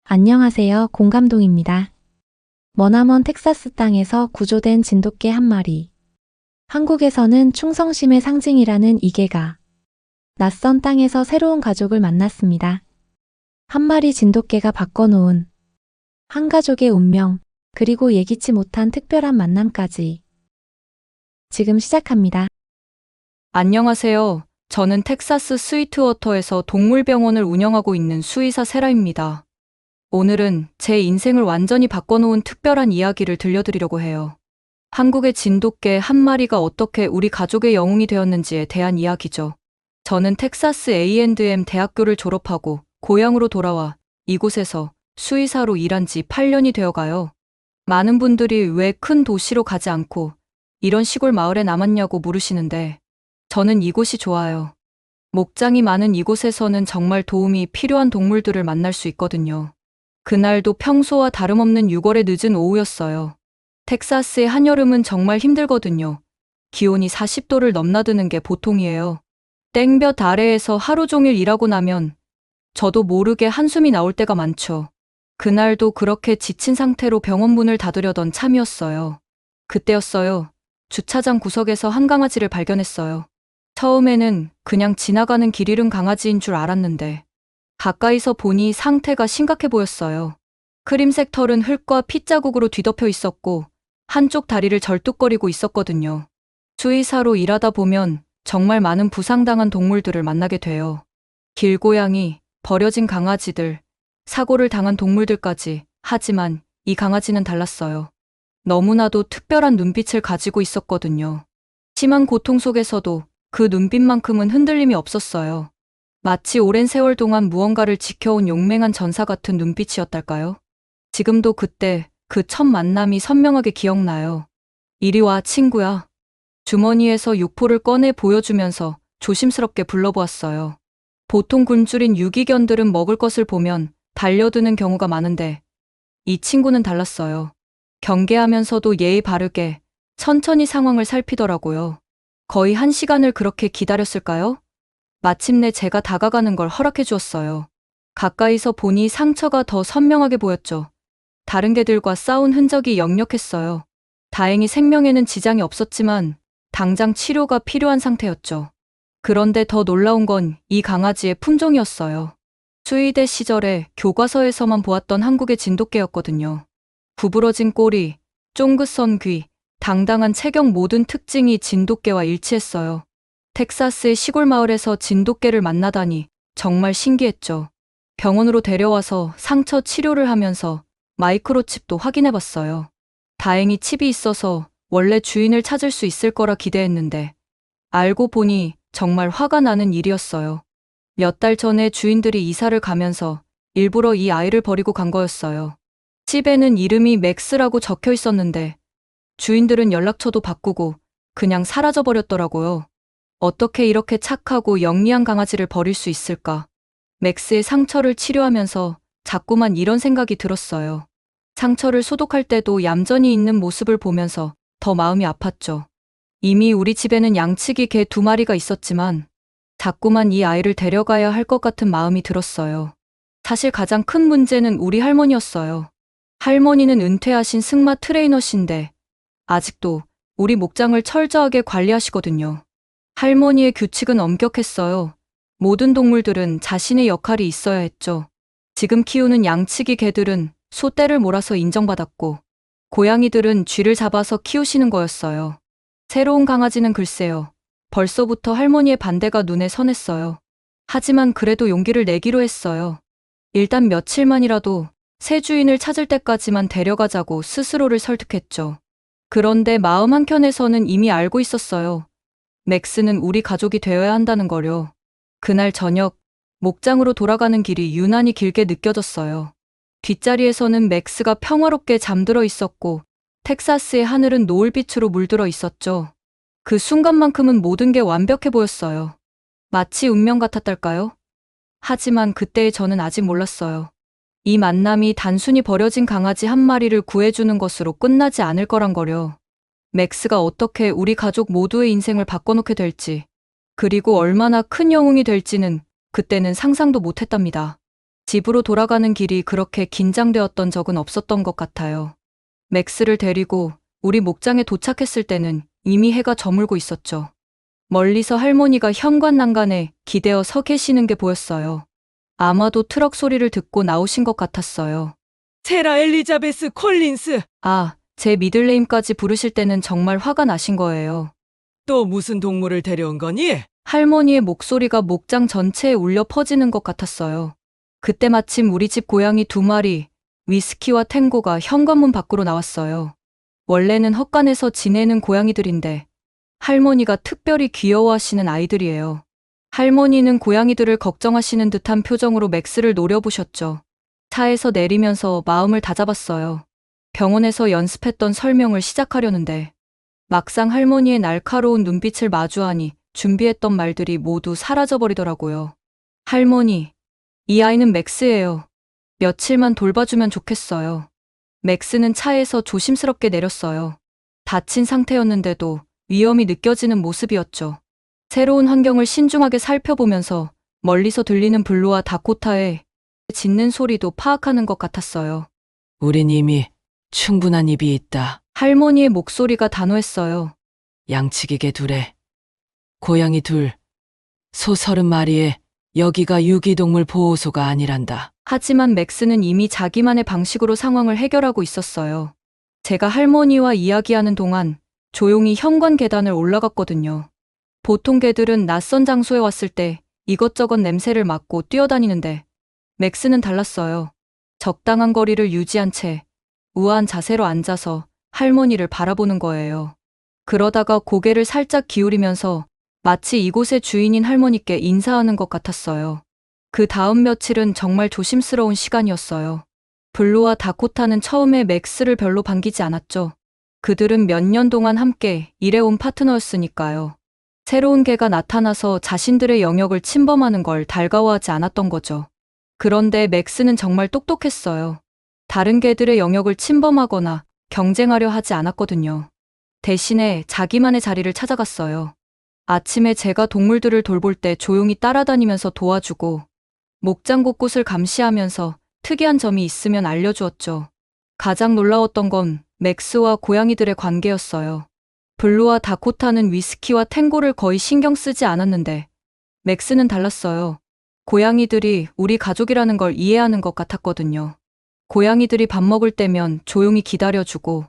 안녕하세요. 공감동입니다. 머나먼 텍사스 땅에서 구조된 진돗개 한 마리. 한국에서는 충성심의 상징이라는 이 개가 낯선 땅에서 새로운 가족을 만났습니다. 한 마리 진돗개가 바꿔놓은 한 가족의 운명, 그리고 예기치 못한 특별한 만남까지 지금 시작합니다. 안녕하세요. 저는 텍사스 스위트워터에서 동물병원을 운영하고 있는 수의사 세라입니다. 오늘은 제 인생을 완전히 바꿔놓은 특별한 이야기를 들려드리려고 해요. 한국의 진돗개 한 마리가 어떻게 우리 가족의 영웅이 되었는지에 대한 이야기죠. 저는 텍사스 A&M 대학교를 졸업하고 고향으로 돌아와 이곳에서 수의사로 일한 지 8년이 되어가요. 많은 분들이 왜 큰 도시로 가지 않고 이런 시골 마을에 남았냐고 물으시는데 저는 이곳이 좋아요. 목장이 많은 이곳에서는 정말 도움이 필요한 동물들을 만날 수 있거든요. 그날도 평소와 다름없는 6월의 늦은 오후였어요. 텍사스의 한여름은 정말 힘들거든요. 기온이 40도를 넘나드는 게 보통이에요. 땡볕 아래에서 하루 종일 일하고 나면 저도 모르게 한숨이 나올 때가 많죠. 그날도 그렇게 지친 상태로 병원 문을 닫으려던 참이었어요. 그때였어요. 주차장 구석에서 한 강아지를 발견했어요. 처음에는 그냥 지나가는 길 잃은 강아지인 줄 알았는데 가까이서 보니 상태가 심각해 보였어요. 크림색 털은 흙과 핏자국으로 뒤덮여 있었고 한쪽 다리를 절뚝거리고 있었거든요. 수의사로 일하다 보면 정말 많은 부상당한 동물들을 만나게 돼요. 길고양이, 버려진 강아지들, 사고를 당한 동물들까지. 하지만 이 강아지는 달랐어요. 너무나도 특별한 눈빛을 가지고 있었거든요. 심한 고통 속에서도 그 눈빛만큼은 흔들림이 없었어요. 마치 오랜 세월 동안 무언가를 지켜온 용맹한 전사 같은 눈빛이었달까요? 지금도 그때 그 첫 만남이 선명하게 기억나요. 이리 와, 친구야. 주머니에서 육포를 꺼내 보여주면서 조심스럽게 불러보았어요. 보통 굶주린 유기견들은 먹을 것을 보면 달려드는 경우가 많은데 이 친구는 달랐어요. 경계하면서도 예의 바르게 천천히 상황을 살피더라고요. 거의 1시간을 그렇게 기다렸을까요? 마침내 제가 다가가는 걸 허락해 주었어요. 가까이서 보니 상처가 더 선명하게 보였죠. 다른 개들과 싸운 흔적이 역력했어요. 다행히 생명에는 지장이 없었지만 당장 치료가 필요한 상태였죠. 그런데 더 놀라운 건 이 강아지의 품종이었어요. 수의대 시절에 교과서에서만 보았던 한국의 진돗개였거든요. 구부러진 꼬리, 쫑긋선 귀, 당당한 체격 모든 특징이 진돗개와 일치했어요. 텍사스의 시골 마을에서 진돗개를 만나다니 정말 신기했죠. 병원으로 데려와서 상처 치료를 하면서 마이크로칩도 확인해봤어요. 다행히 칩이 있어서 원래 주인을 찾을 수 있을 거라 기대했는데 알고 보니 정말 화가 나는 일이었어요. 몇 달 전에 주인들이 이사를 가면서 일부러 이 아이를 버리고 간 거였어요. 칩에는 이름이 맥스라고 적혀 있었는데 주인들은 연락처도 바꾸고 그냥 사라져버렸더라고요. 어떻게 이렇게 착하고 영리한 강아지를 버릴 수 있을까? 맥스의 상처를 치료하면서 자꾸만 이런 생각이 들었어요. 상처를 소독할 때도 얌전히 있는 모습을 보면서 더 마음이 아팠죠. 이미 우리 집에는 양치기 개 2마리가 있었지만 자꾸만 이 아이를 데려가야 할 것 같은 마음이 들었어요. 사실 가장 큰 문제는 우리 할머니였어요. 할머니는 은퇴하신 승마 트레이너신데 아직도 우리 목장을 철저하게 관리하시거든요. 할머니의 규칙은 엄격했어요. 모든 동물들은 자신의 역할이 있어야 했죠. 지금 키우는 양치기 개들은 소떼를 몰아서 인정받았고 고양이들은 쥐를 잡아서 키우시는 거였어요. 새로운 강아지는 글쎄요. 벌써부터 할머니의 반대가 눈에 선했어요. 하지만 그래도 용기를 내기로 했어요. 일단 며칠만이라도 새 주인을 찾을 때까지만 데려가자고 스스로를 설득했죠. 그런데 마음 한켠에서는 이미 알고 있었어요. 맥스는 우리 가족이 되어야 한다는 거요. 그날 저녁, 목장으로 돌아가는 길이 유난히 길게 느껴졌어요. 뒷자리에서는 맥스가 평화롭게 잠들어 있었고 텍사스의 하늘은 노을빛으로 물들어 있었죠. 그 순간만큼은 모든 게 완벽해 보였어요. 마치 운명 같았달까요? 하지만 그때의 저는 아직 몰랐어요. 이 만남이 단순히 버려진 강아지 한 마리를 구해주는 것으로 끝나지 않을 거란 거요. 맥스가 어떻게 우리 가족 모두의 인생을 바꿔놓게 될지, 그리고 얼마나 큰 영웅이 될지는 그때는 상상도 못했답니다. 집으로 돌아가는 길이 그렇게 긴장되었던 적은 없었던 것 같아요. 맥스를 데리고 우리 목장에 도착했을 때는 이미 해가 저물고 있었죠. 멀리서 할머니가 현관난간에 기대어 서 계시는 게 보였어요. 아마도 트럭 소리를 듣고 나오신 것 같았어요. 세라 엘리자베스 콜린스, 아, 제 미들네임까지 부르실 때는 정말 화가 나신 거예요. 또 무슨 동물을 데려온 거니? 할머니의 목소리가 목장 전체에 울려 퍼지는 것 같았어요. 그때 마침 우리 집 고양이 2마리, 위스키와 탱고가 현관문 밖으로 나왔어요. 원래는 헛간에서 지내는 고양이들인데 할머니가 특별히 귀여워하시는 아이들이에요. 할머니는 고양이들을 걱정하시는 듯한 표정으로 맥스를 노려보셨죠. 차에서 내리면서 마음을 다잡았어요. 병원에서 연습했던 설명을 시작하려는데 막상 할머니의 날카로운 눈빛을 마주하니 준비했던 말들이 모두 사라져버리더라고요. 할머니, 이 아이는 맥스예요. 며칠만 돌봐주면 좋겠어요. 맥스는 차에서 조심스럽게 내렸어요. 다친 상태였는데도 위험이 느껴지는 모습이었죠. 새로운 환경을 신중하게 살펴보면서 멀리서 들리는 블루와 다코타의 짖는 소리도 파악하는 것 같았어요. 우린 이미 충분한 입이 있다. 할머니의 목소리가 단호했어요. 양치기개 2에, 고양이 2, 소 30마리에 여기가 유기동물 보호소가 아니란다. 하지만 맥스는 이미 자기만의 방식으로 상황을 해결하고 있었어요. 제가 할머니와 이야기하는 동안 조용히 현관 계단을 올라갔거든요. 보통 개들은 낯선 장소에 왔을 때 이것저것 냄새를 맡고 뛰어다니는데 맥스는 달랐어요. 적당한 거리를 유지한 채 우아한 자세로 앉아서 할머니를 바라보는 거예요. 그러다가 고개를 살짝 기울이면서 마치 이곳의 주인인 할머니께 인사하는 것 같았어요. 그 다음 며칠은 정말 조심스러운 시간이었어요. 블루와 다코타는 처음에 맥스를 별로 반기지 않았죠. 그들은 몇 년 동안 함께 일해온 파트너였으니까요. 새로운 개가 나타나서 자신들의 영역을 침범하는 걸 달가워하지 않았던 거죠. 그런데 맥스는 정말 똑똑했어요. 다른 개들의 영역을 침범하거나 경쟁하려 하지 않았거든요. 대신에 자기만의 자리를 찾아갔어요. 아침에 제가 동물들을 돌볼 때 조용히 따라다니면서 도와주고 목장 곳곳을 감시하면서 특이한 점이 있으면 알려주었죠. 가장 놀라웠던 건 맥스와 고양이들의 관계였어요. 블루와 다코타는 위스키와 탱고를 거의 신경 쓰지 않았는데 맥스는 달랐어요. 고양이들이 우리 가족이라는 걸 이해하는 것 같았거든요. 고양이들이 밥 먹을 때면 조용히 기다려주고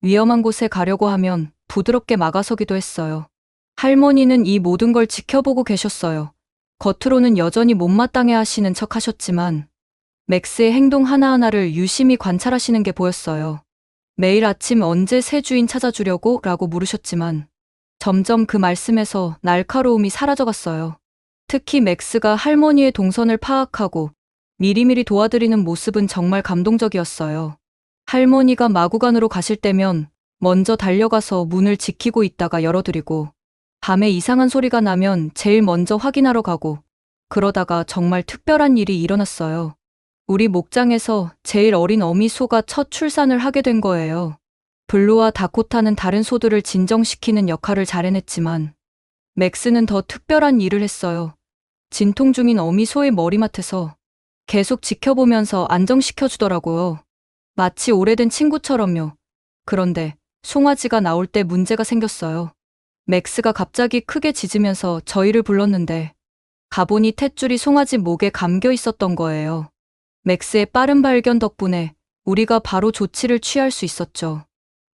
위험한 곳에 가려고 하면 부드럽게 막아서기도 했어요. 할머니는 이 모든 걸 지켜보고 계셨어요. 겉으로는 여전히 못마땅해 하시는 척 하셨지만 맥스의 행동 하나하나를 유심히 관찰하시는 게 보였어요. 매일 아침 언제 새 주인 찾아주려고? 라고 물으셨지만 점점 그 말씀에서 날카로움이 사라져갔어요. 특히 맥스가 할머니의 동선을 파악하고 미리미리 도와드리는 모습은 정말 감동적이었어요. 할머니가 마구간으로 가실 때면 먼저 달려가서 문을 지키고 있다가 열어드리고 밤에 이상한 소리가 나면 제일 먼저 확인하러 가고 그러다가 정말 특별한 일이 일어났어요. 우리 목장에서 제일 어린 어미 소가 첫 출산을 하게 된 거예요. 블루와 다코타는 다른 소들을 진정시키는 역할을 잘 해냈지만 맥스는 더 특별한 일을 했어요. 진통 중인 어미 소의 머리맡에서 계속 지켜보면서 안정시켜주더라고요. 마치 오래된 친구처럼요. 그런데 송아지가 나올 때 문제가 생겼어요. 맥스가 갑자기 크게 짖으면서 저희를 불렀는데 가보니 탯줄이 송아지 목에 감겨 있었던 거예요. 맥스의 빠른 발견 덕분에 우리가 바로 조치를 취할 수 있었죠.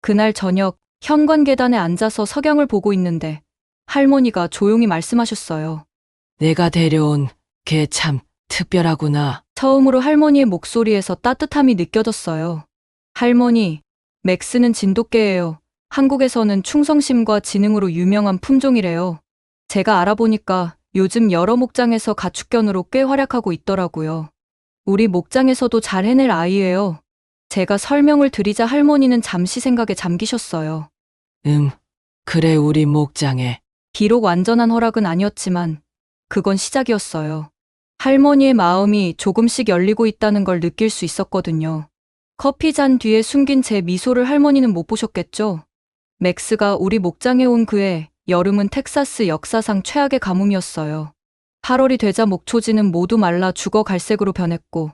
그날 저녁 현관 계단에 앉아서 석양을 보고 있는데 할머니가 조용히 말씀하셨어요. 내가 데려온 개 참 특별하구나. 처음으로 할머니의 목소리에서 따뜻함이 느껴졌어요. 할머니, 맥스는 진돗개예요. 한국에서는 충성심과 지능으로 유명한 품종이래요. 제가 알아보니까 요즘 여러 목장에서 가축견으로 꽤 활약하고 있더라고요. 우리 목장에서도 잘 해낼 아이예요. 제가 설명을 드리자 할머니는 잠시 생각에 잠기셨어요. 그래 우리 목장에. 비록 완전한 허락은 아니었지만 그건 시작이었어요. 할머니의 마음이 조금씩 열리고 있다는 걸 느낄 수 있었거든요. 커피 잔 뒤에 숨긴 제 미소를 할머니는 못 보셨겠죠? 맥스가 우리 목장에 온 그해 여름은 텍사스 역사상 최악의 가뭄이었어요. 8월이 되자 목초지는 모두 말라 죽어 갈색으로 변했고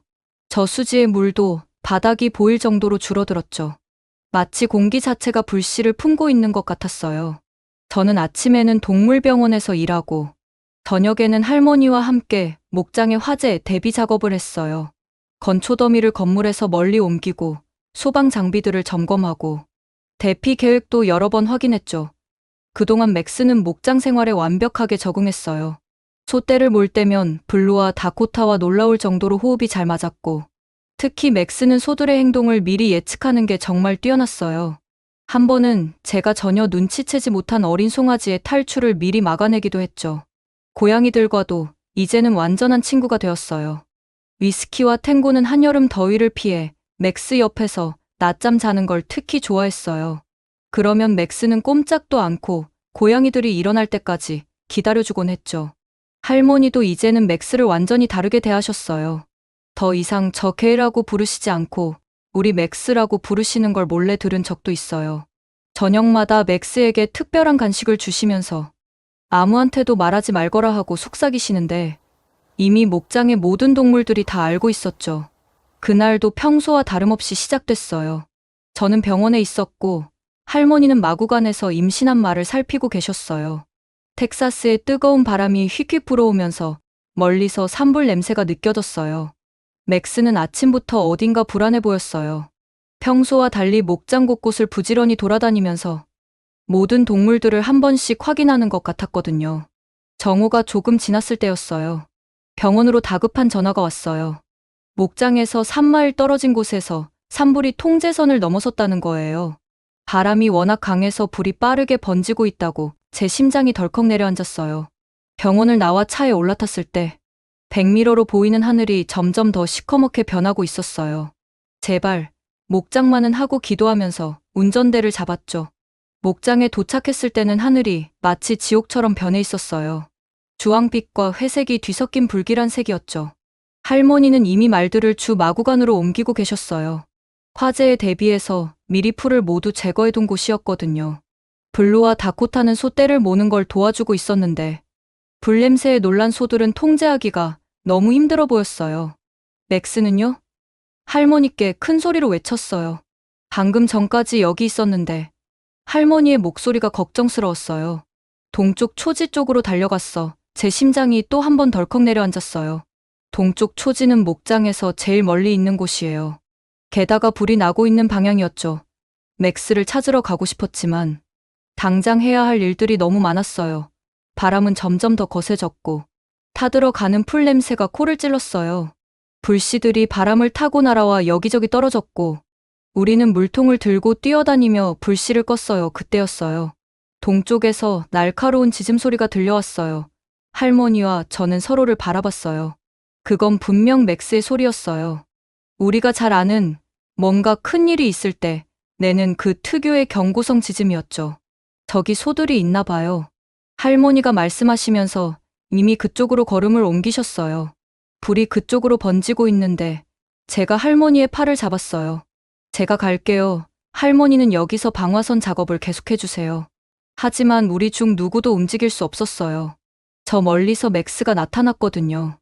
저수지의 물도 바닥이 보일 정도로 줄어들었죠. 마치 공기 자체가 불씨를 품고 있는 것 같았어요. 저는 아침에는 동물병원에서 일하고 저녁에는 할머니와 함께 목장의 화재 대비 작업을 했어요. 건초 더미를 건물에서 멀리 옮기고 소방 장비들을 점검하고 대피 계획도 여러 번 확인했죠. 그동안 맥스는 목장 생활에 완벽하게 적응했어요. 솥대를 몰 때면 블루와 다코타와 놀라울 정도로 호흡이 잘 맞았고 특히 맥스는 소들의 행동을 미리 예측하는 게 정말 뛰어났어요. 한 번은 제가 전혀 눈치채지 못한 어린 송아지의 탈출을 미리 막아내기도 했죠. 고양이들과도 이제는 완전한 친구가 되었어요. 위스키와 탱고는 한여름 더위를 피해 맥스 옆에서 낮잠 자는 걸 특히 좋아했어요. 그러면 맥스는 꼼짝도 않고 고양이들이 일어날 때까지 기다려주곤 했죠. 할머니도 이제는 맥스를 완전히 다르게 대하셨어요. 더 이상 저 개라고 부르시지 않고 우리 맥스라고 부르시는 걸 몰래 들은 적도 있어요. 저녁마다 맥스에게 특별한 간식을 주시면서 아무한테도 말하지 말거라 하고 속삭이시는데 이미 목장의 모든 동물들이 다 알고 있었죠. 그날도 평소와 다름없이 시작됐어요. 저는 병원에 있었고 할머니는 마구간에서 임신한 말을 살피고 계셨어요. 텍사스의 뜨거운 바람이 휙휙 불어오면서 멀리서 산불 냄새가 느껴졌어요. 맥스는 아침부터 어딘가 불안해 보였어요. 평소와 달리 목장 곳곳을 부지런히 돌아다니면서 모든 동물들을 한 번씩 확인하는 것 같았거든요. 정오가 조금 지났을 때였어요. 병원으로 다급한 전화가 왔어요. 목장에서 3마일 떨어진 곳에서 산불이 통제선을 넘어섰다는 거예요. 바람이 워낙 강해서 불이 빠르게 번지고 있다고 제 심장이 덜컥 내려앉았어요. 병원을 나와 차에 올라탔을 때 백미러로 보이는 하늘이 점점 더 시커멓게 변하고 있었어요. 제발, 목장만은 하고 기도하면서 운전대를 잡았죠. 목장에 도착했을 때는 하늘이 마치 지옥처럼 변해 있었어요. 주황빛과 회색이 뒤섞인 불길한 색이었죠. 할머니는 이미 말들을 주 마구간으로 옮기고 계셨어요. 화재에 대비해서 미리 풀을 모두 제거해둔 곳이었거든요. 블루와 다코타는 솥대를 모는 걸 도와주고 있었는데 불냄새에 놀란 소들은 통제하기가 너무 힘들어 보였어요. 맥스는요? 할머니께 큰 소리로 외쳤어요. 방금 전까지 여기 있었는데 할머니의 목소리가 걱정스러웠어요. 동쪽 초지 쪽으로 달려갔어. 제 심장이 또 한 번 덜컥 내려앉았어요. 동쪽 초지는 목장에서 제일 멀리 있는 곳이에요. 게다가 불이 나고 있는 방향이었죠. 맥스를 찾으러 가고 싶었지만 당장 해야 할 일들이 너무 많았어요. 바람은 점점 더 거세졌고 타들어가는 풀 냄새가 코를 찔렀어요. 불씨들이 바람을 타고 날아와 여기저기 떨어졌고 우리는 물통을 들고 뛰어다니며 불씨를 껐어요. 그때였어요. 동쪽에서 날카로운 짖음 소리가 들려왔어요. 할머니와 저는 서로를 바라봤어요. 그건 분명 맥스의 소리였어요. 우리가 잘 아는 뭔가 큰 일이 있을 때 내는 그 특유의 경고성 짖음이었죠. 저기 소들이 있나 봐요. 할머니가 말씀하시면서 이미 그쪽으로 걸음을 옮기셨어요. 불이 그쪽으로 번지고 있는데 제가 할머니의 팔을 잡았어요. 제가 갈게요. 할머니는 여기서 방화선 작업을 계속해주세요. 하지만 우리 중 누구도 움직일 수 없었어요. 저 멀리서 맥스가 나타났거든요.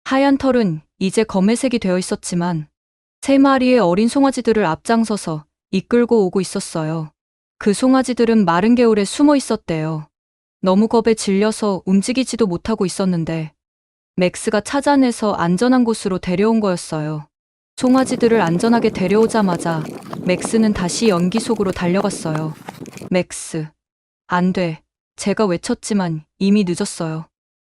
하얀 털은 이제 검회색이 되어 있었지만 3마리의 어린 송아지들을 앞장서서 이끌고 오고 있었어요. 그 송아지들은 마른 개울에 숨어 있었대요. 너무 겁에 질려서 움직이지도 못하고 있었는데 맥스가 찾아내서 안전한 곳으로 데려온 거였어요. 송아지들을 안전하게 데려오자마자 맥스는 다시 연기 속으로 달려갔어요. 맥스, 안 돼. 제가 외쳤지만 이미 늦었어요.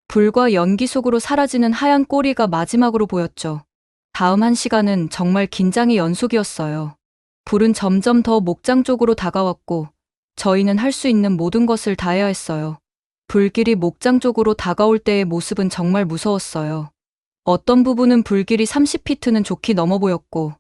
불과 연기 속으로 사라지는 하얀 꼬리가 마지막으로 보였죠. 다음 1시간은 정말 긴장의 연속이었어요. 불은 점점 더 목장 쪽으로 다가왔고 저희는 할 수 있는 모든 것을 다해야 했어요. 불길이 목장 쪽으로 다가올 때의 모습은 정말 무서웠어요. 어떤 부분은 불길이 30피트는 좋게 넘어 보였고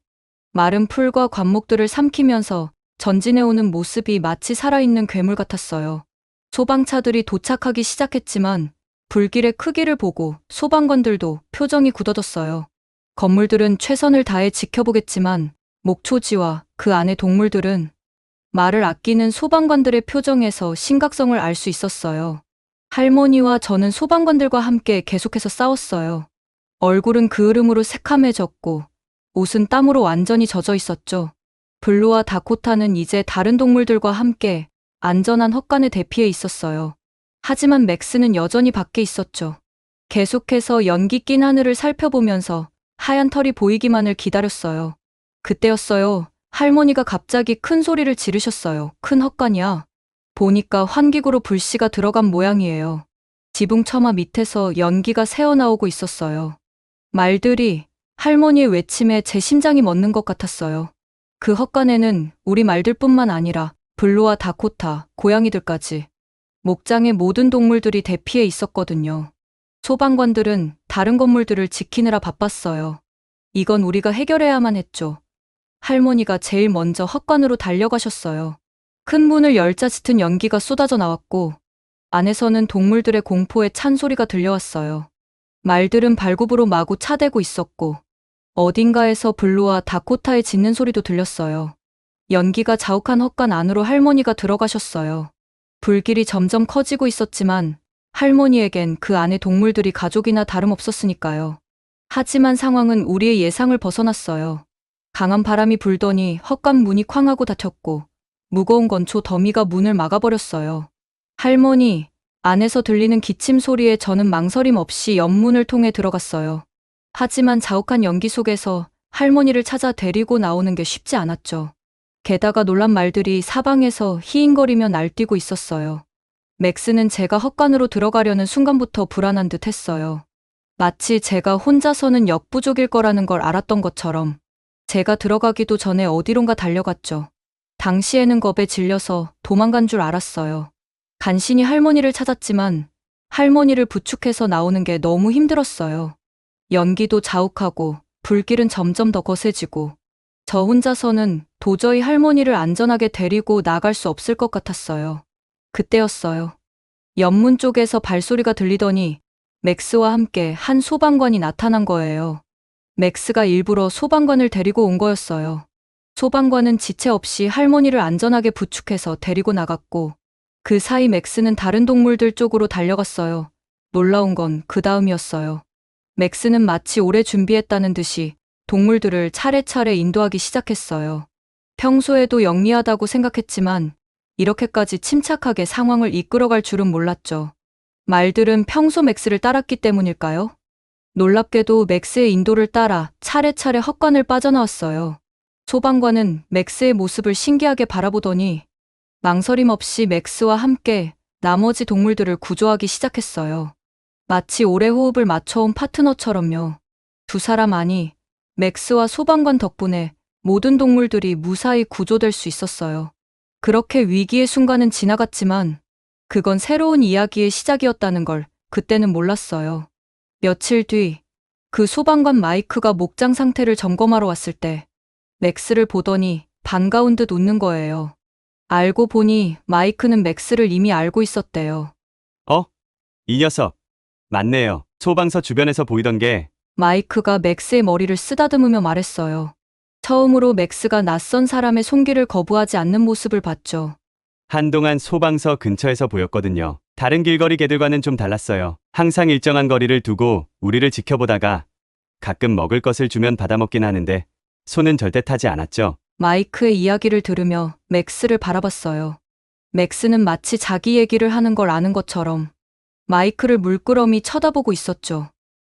마른 풀과 관목들을 삼키면서 전진해오는 모습이 마치 살아있는 괴물 같았어요. 소방차들이 도착하기 시작했지만 불길의 크기를 보고 소방관들도 표정이 굳어졌어요. 건물들은 최선을 다해 지켜보겠지만 목초지와 그 안의 동물들은 말을 아끼는 소방관들의 표정에서 심각성을 알 수 있었어요. 할머니와 저는 소방관들과 함께 계속해서 싸웠어요. 얼굴은 그을음으로 새카매졌고 옷은 땀으로 완전히 젖어 있었죠. 블루와 다코타는 이제 다른 동물들과 함께 안전한 헛간에 대피해 있었어요. 하지만 맥스는 여전히 밖에 있었죠. 계속해서 연기 낀 하늘을 살펴보면서 하얀 털이 보이기만을 기다렸어요. 그때였어요. 할머니가 갑자기 큰 소리를 지르셨어요. 큰 헛간이야. 보니까 환기구로 불씨가 들어간 모양이에요. 지붕 처마 밑에서 연기가 새어나오고 있었어요. 말들이 할머니의 외침에 제 심장이 멎는 것 같았어요. 그 헛간에는 우리 말들뿐만 아니라 블루와 다코타, 고양이들까지 목장의 모든 동물들이 대피해 있었거든요. 소방관들은 다른 건물들을 지키느라 바빴어요. 이건 우리가 해결해야만 했죠. 할머니가 제일 먼저 헛간으로 달려가셨어요. 큰 문을 열자 짙은 연기가 쏟아져 나왔고 안에서는 동물들의 공포에 찬 소리가 들려왔어요. 말들은 발굽으로 마구 차대고 있었고 어딘가에서 블루와 다코타의 짖는 소리도 들렸어요. 연기가 자욱한 헛간 안으로 할머니가 들어가셨어요. 불길이 점점 커지고 있었지만 할머니에겐 그 안에 동물들이 가족이나 다름없었으니까요. 하지만 상황은 우리의 예상을 벗어났어요. 강한 바람이 불더니 헛간 문이 쾅 하고 닫혔고 무거운 건초 더미가 문을 막아버렸어요. 할머니, 안에서 들리는 기침 소리에 저는 망설임 없이 옆문을 통해 들어갔어요. 하지만 자욱한 연기 속에서 할머니를 찾아 데리고 나오는 게 쉽지 않았죠. 게다가 놀란 말들이 사방에서 히잉거리며 날뛰고 있었어요. 맥스는 제가 헛간으로 들어가려는 순간부터 불안한 듯 했어요. 마치 제가 혼자서는 역부족일 거라는 걸 알았던 것처럼 제가 들어가기도 전에 어디론가 달려갔죠. 당시에는 겁에 질려서 도망간 줄 알았어요. 간신히 할머니를 찾았지만 할머니를 부축해서 나오는 게 너무 힘들었어요. 연기도 자욱하고 불길은 점점 더 거세지고 저 혼자서는 도저히 할머니를 안전하게 데리고 나갈 수 없을 것 같았어요. 그때였어요. 옆문 쪽에서 발소리가 들리더니 맥스와 함께 한 소방관이 나타난 거예요. 맥스가 일부러 소방관을 데리고 온 거였어요. 소방관은 지체 없이 할머니를 안전하게 부축해서 데리고 나갔고 그 사이 맥스는 다른 동물들 쪽으로 달려갔어요. 놀라운 건 그 다음이었어요. 맥스는 마치 오래 준비했다는 듯이 동물들을 차례차례 인도하기 시작했어요. 평소에도 영리하다고 생각했지만 이렇게까지 침착하게 상황을 이끌어갈 줄은 몰랐죠. 말들은 평소 맥스를 따랐기 때문일까요? 놀랍게도 맥스의 인도를 따라 차례차례 헛간을 빠져나왔어요. 소방관은 맥스의 모습을 신기하게 바라보더니 망설임 없이 맥스와 함께 나머지 동물들을 구조하기 시작했어요. 마치 오래 호흡을 맞춰온 파트너처럼요. 두 사람 아니, 맥스와 소방관 덕분에 모든 동물들이 무사히 구조될 수 있었어요. 그렇게 위기의 순간은 지나갔지만 그건 새로운 이야기의 시작이었다는 걸 그때는 몰랐어요. 며칠 뒤 그 소방관 마이크가 목장 상태를 점검하러 왔을 때 맥스를 보더니 반가운 듯 웃는 거예요. 알고 보니 마이크는 맥스를 이미 알고 있었대요. 이 녀석. 맞네요. 소방서 주변에서 보이던 게. 마이크가 맥스의 머리를 쓰다듬으며 말했어요. 처음으로 맥스가 낯선 사람의 손길을 거부하지 않는 모습을 봤죠. 한동안 소방서 근처에서 보였거든요. 다른 길거리 개들과는 좀 달랐어요. 항상 일정한 거리를 두고 우리를 지켜보다가 가끔 먹을 것을 주면 받아먹긴 하는데 손은 절대 타지 않았죠. 마이크의 이야기를 들으며 맥스를 바라봤어요. 맥스는 마치 자기 얘기를 하는 걸 아는 것처럼 마이크를 물끄러미 쳐다보고 있었죠.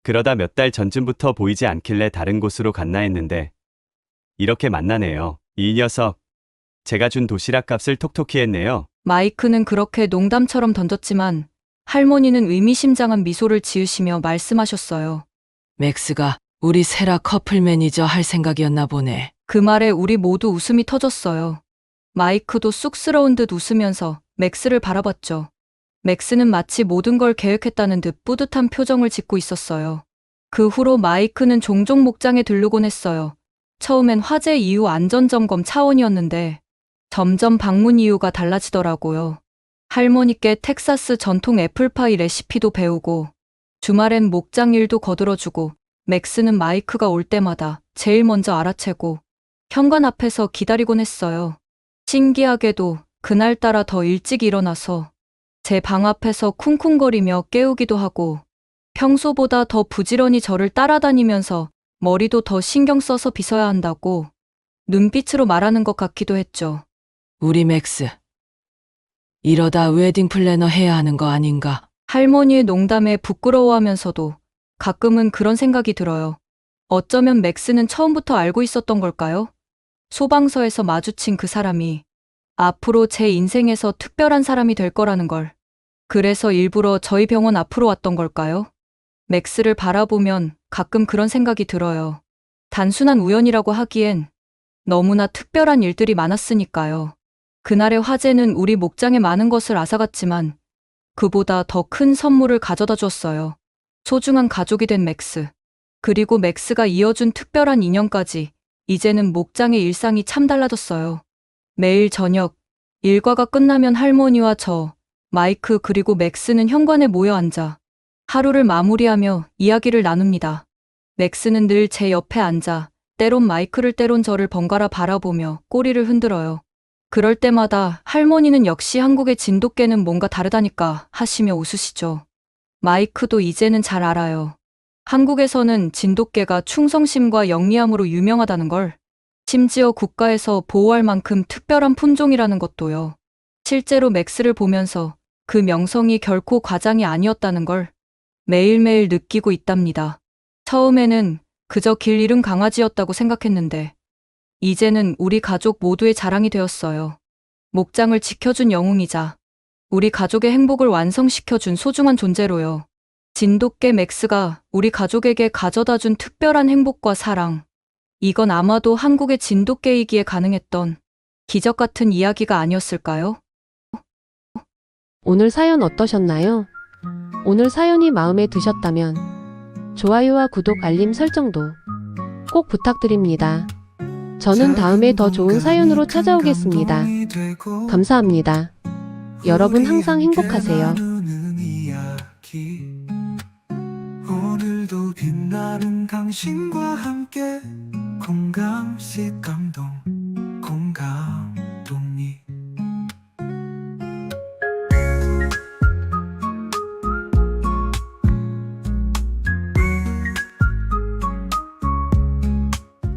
그러다 몇 달 전쯤부터 보이지 않길래 다른 곳으로 갔나 했는데 이렇게 만나네요. 이 녀석. 제가 준 도시락 값을 톡톡히 했네요. 마이크는 그렇게 농담처럼 던졌지만 할머니는 의미심장한 미소를 지으시며 말씀하셨어요. 맥스가 우리 세라 커플 매니저 할 생각이었나 보네. 그 말에 우리 모두 웃음이 터졌어요. 마이크도 쑥스러운 듯 웃으면서 맥스를 바라봤죠. 맥스는 마치 모든 걸 계획했다는 듯 뿌듯한 표정을 짓고 있었어요. 그 후로 마이크는 종종 목장에 들르곤 했어요. 처음엔 화재 이후 안전점검 차원이었는데 점점 방문 이유가 달라지더라고요. 할머니께 텍사스 전통 애플파이 레시피도 배우고 주말엔 목장 일도 거들어주고 맥스는 마이크가 올 때마다 제일 먼저 알아채고 현관 앞에서 기다리곤 했어요. 신기하게도 그날따라 더 일찍 일어나서 제 방 앞에서 쿵쿵거리며 깨우기도 하고 평소보다 더 부지런히 저를 따라다니면서 머리도 더 신경 써서 빗어야 한다고 눈빛으로 말하는 것 같기도 했죠. 우리 맥스. 이러다 웨딩 플래너 해야 하는 거 아닌가? 할머니의 농담에 부끄러워하면서도 가끔은 그런 생각이 들어요. 어쩌면 맥스는 처음부터 알고 있었던 걸까요? 소방서에서 마주친 그 사람이 앞으로 제 인생에서 특별한 사람이 될 거라는 걸. 그래서 일부러 저희 병원 앞으로 왔던 걸까요? 맥스를 바라보면 가끔 그런 생각이 들어요. 단순한 우연이라고 하기엔 너무나 특별한 일들이 많았으니까요. 그날의 화재는 우리 목장에 많은 것을 앗아갔지만 그보다 더 큰 선물을 가져다 줬어요. 소중한 가족이 된 맥스. 그리고 맥스가 이어준 특별한 인연까지. 이제는 목장의 일상이 참 달라졌어요. 매일 저녁, 일과가 끝나면 할머니와 저, 마이크 그리고 맥스는 현관에 모여 앉아 하루를 마무리하며 이야기를 나눕니다. 맥스는 늘 제 옆에 앉아 때론 마이크를 때론 저를 번갈아 바라보며 꼬리를 흔들어요. 그럴 때마다 할머니는 역시 한국의 진돗개는 뭔가 다르다니까 하시며 웃으시죠. 마이크도 이제는 잘 알아요. 한국에서는 진돗개가 충성심과 영리함으로 유명하다는 걸, 심지어 국가에서 보호할 만큼 특별한 품종이라는 것도요. 실제로 맥스를 보면서 그 명성이 결코 과장이 아니었다는 걸 매일매일 느끼고 있답니다. 처음에는 그저 길 잃은 강아지였다고 생각했는데 이제는 우리 가족 모두의 자랑이 되었어요. 목장을 지켜준 영웅이자 우리 가족의 행복을 완성시켜준 소중한 존재로요. 진돗개 맥스가 우리 가족에게 가져다 준 특별한 행복과 사랑. 이건 아마도 한국의 진돗개이기에 가능했던 기적 같은 이야기가 아니었을까요? 오늘 사연 어떠셨나요? 오늘 사연이 마음에 드셨다면 좋아요와 구독, 알림 설정도 꼭 부탁드립니다. 저는 다음에 더 좋은 사연으로 찾아오겠습니다. 감사합니다. 여러분 항상 행복하세요. 오늘도 빛나는 당신과 함께 공감시 감동